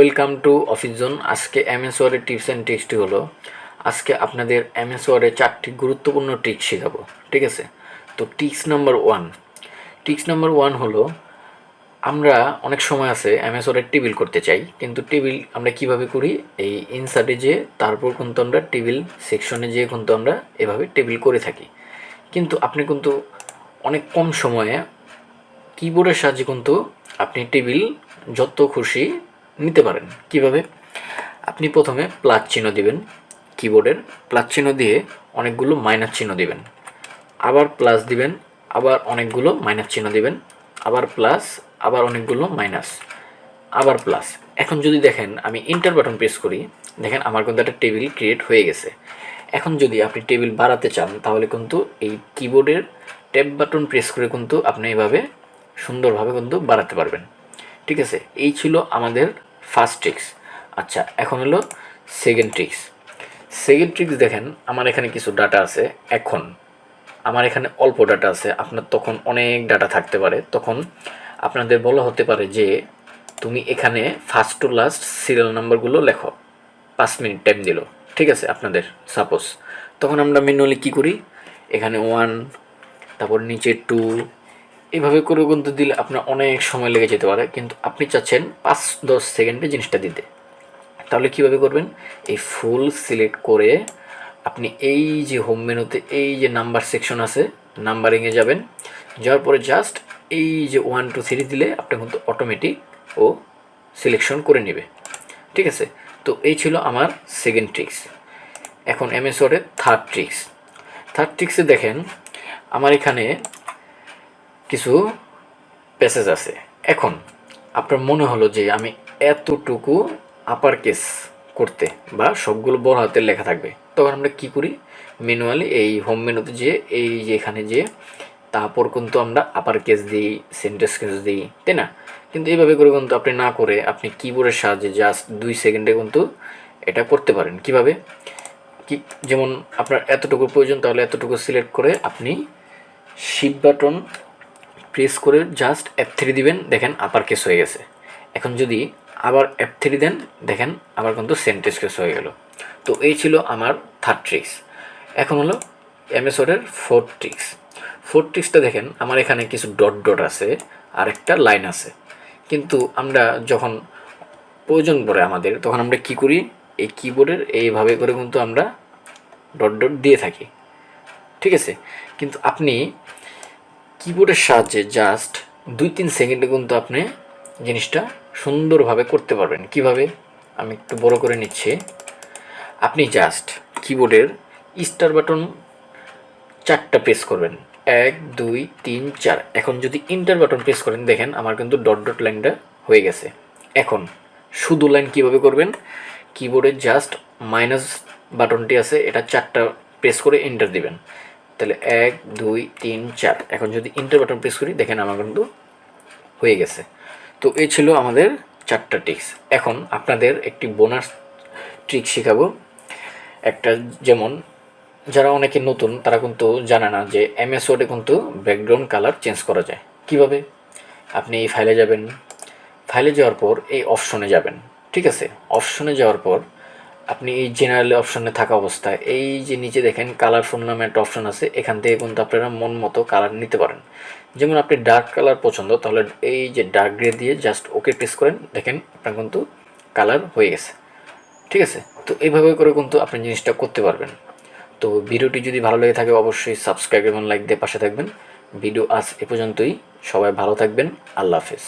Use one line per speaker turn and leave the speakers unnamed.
Welcome to office zone. আজকে MS ওয়ার্ডের tips and ট্রিক্সটি হলো, আজকে আপনাদের এমএস ওয়ার্ডে 4টি গুরুত্বপূর্ণ ট্রিক্স শেখাবো। ঠিক আছে, তো টিপস নাম্বার ওয়ান হলো, আমরা অনেক সময় আছে এমএস ওয়ার্ডের টেবিল করতে চাই, কিন্তু টেবিল আমরা কিভাবে করি, এই ইনসার্টে যেয়ে তারপর কিন্তু আমরা টেবিল সেকশনে যেয়ে কিন্তু আমরা এভাবে টেবিল করে থাকি। কিন্তু আপনি কিন্তু অনেক কম সময়ে কিবোর্ডের সাহায্যে কিন্তু আপনি টেবিল যত খুশি নিতে পারেন। কিভাবে? আপনি প্রথমে প্লাস চিহ্ন দিবেন, কিবোর্ডের প্লাস চিহ্ন দিয়ে অনেকগুলো মাইনাস চিহ্ন দিবেন, আবার প্লাস দিবেন, আবার অনেকগুলো মাইনাস চিহ্ন দিবেন, আবার প্লাস, আবার অনেকগুলো মাইনাস, আবার প্লাস। এখন যদি দেখেন আমি এন্টার বাটন প্রেস করি, দেখেন আমার কিন্তু একটা টেবিল ক্রিয়েট হয়ে গেছে। এখন যদি আপনি টেবিল বাড়াতে চান তাহলে কিন্তু এই কিবোর্ডের ট্যাব বাটন প্রেস করে কিন্তু আপনি এভাবে সুন্দরভাবে কিন্তু বাড়াতে পারবেন। ঠিক আছে, এই ছিল আমাদের ফার্স্ট ট্রিক্স। আচ্ছা, এখন হলো সেকেন্ড ট্রিক্স। দেখেন আমার এখানে কিছু ডাটা আছে, এখন আমার এখানে অল্প ডাটা আছে, আপনার তখন অনেক ডাটা থাকতে পারে। তখন আপনাদের বলা হতে পারে যে তুমি এখানে ফার্স্ট টু লাস্ট সিরিয়াল নাম্বারগুলো লেখো, 5 মিনিট টাইম দিল। ঠিক আছে, আপনাদের সাপোজ তখন আমরা ম্যানুয়ালি কী করি, এখানে 1, তারপর নিচে 2, এভাবে করে কিন্তু দিলে আপনার অনেক সময় লেগে যেতে পারে, কিন্তু আপনি চাচ্ছেন 5-10 সেকেন্ডে জিনিসটা দিতে। তাহলে কীভাবে করবেন, এই ফুল সিলেক্ট করে আপনি এই যে হোম মেনুতে এই যে নাম্বার সেকশন আছে, নাম্বারিংয়ে যাবেন, যাওয়ার পরে জাস্ট এই যে 1 2 3 দিলে আপনি কিন্তু অটোমেটিক ও সিলেকশন করে নেবে। ঠিক আছে, তো এই ছিল আমার সেকেন্ড ট্রিক্স। এখন এমএস ওয়ার্ডের থার্ড ট্রিক্সে দেখেন আমার এখানে কিছু প্যাসেজ আছে। এখন আপনার মনে হলো যে আমি এতটুকু আপার কেস করতে বা সবগুলো বড় হাতের লেখা থাকবে, তখন আমরা কি করি, ম্যানুয়ালি এই হোম মেনুতে যেয়ে এই যে এখানে যেয়ে তারপর কিন্তু আমরা আপার কেস দিই, সেন্টেন্স কেস দিই, তাই না? কিন্তু এইভাবে করে কিন্তু আপনি না করে আপনি কিবোর্ডের সাহায্যে জাস্ট 2 সেকেন্ডে কিন্তু এটা করতে পারেন। কিভাবে? কি, যেমন আপনার এতটুকু প্রয়োজন, তাহলে এতটুকু সিলেক্ট করে আপনি শিফট বাটন প্রেস করে জাস্ট F3 দিবেন, দেখেন আপার কেস হয়ে গেছে। এখন যদি আবার F3 দেন, দেখেন আবার কিন্তু সেন্টেন্স কেস হয়ে গেল। তো এই ছিল আমার থার্ড ট্রিক্স। এখন হলো এমএস ওয়ার্ডের ফোর্থ ট্রিক্সটা দেখেন আমার এখানে কিছু ডট আছে আর একটা লাইন আছে, কিন্তু আমরা যখন প্রয়োজন পড়ে আমাদের, তখন আমরা কি করি, এই কিবোর্ডের এইভাবে করে কিন্তু আমরা ডট দিয়ে থাকি। ঠিক আছে, কিন্তু আপনি কিবোর্ডের সাহায্যে জাস্ট 2-3 সেকেন্ডে কিন্তু আপনি জিনিসটা সুন্দরভাবে করতে পারবেন। কিভাবে? আমি একটু বড় করে নিচ্ছি। আপনি জাস্ট কিবোর্ডের স্টার বাটন 4টা প্রেস করবেন, 1 2 3 4। এখন যদি এন্টার বাটন প্রেস করেন, দেখেন আমার কিন্তু ডট লাইনটা হয়ে গেছে। এখন শুধু লাইন কিভাবে করবেন, কিবোর্ডের জাস্ট মাইনাস বাটনটি আছে, এটা 4টা প্রেস করে এন্টার দিবেন, তাহলে 1 2 3 4। এখন যদি এন্টার বাটন প্রেস করি, দেখেন আমার কিন্তু হয়ে গেছে। তো এই ছিল আমাদের 4টা ট্রিক্স। এখন আপনাদের একটি বোনাস ট্রিক শেখাবো একটা, যেমন যারা অনেকে নতুন তারা কিন্তু জানে না যে এমএস ওয়ার্ডে কিন্তু ব্যাকগ্রাউন্ড কালার চেঞ্জ করা যায়। কিভাবে? আপনি এই ফাইলে যাবেন, ফাইলে যাওয়ার পর এই অপশনে যাবেন। ঠিক আছে, অপশনে যাওয়ার পর আপনি এই জেনারেল অপশনে থাকা অবস্থায় এই যে নিচে দেখেন কালারফুল নামে একটা অপশন আছে, এখান থেকে কিন্তু আপনারা মন মতো কালার নিতে পারেন। যেমন আপনি ডার্ক কালার পছন্দ, তাহলে এই যে ডার্ক গ্রে দিয়ে জাস্ট ওকে প্রেস করেন, দেখেন আপনার কিন্তু কালার হয়ে গেছে। ঠিক আছে, তো এইভাবে করে কিন্তু আপনি জিনিসটা করতে পারবেন। তো ভিডিওটি যদি ভালো লেগে থাকে অবশ্যই সাবস্ক্রাইব এবং লাইক দিয়ে পাশে থাকবেন। ভিডিও আজ এ পর্যন্তই, সবাই ভালো থাকবেন, আল্লাহ হাফেজ।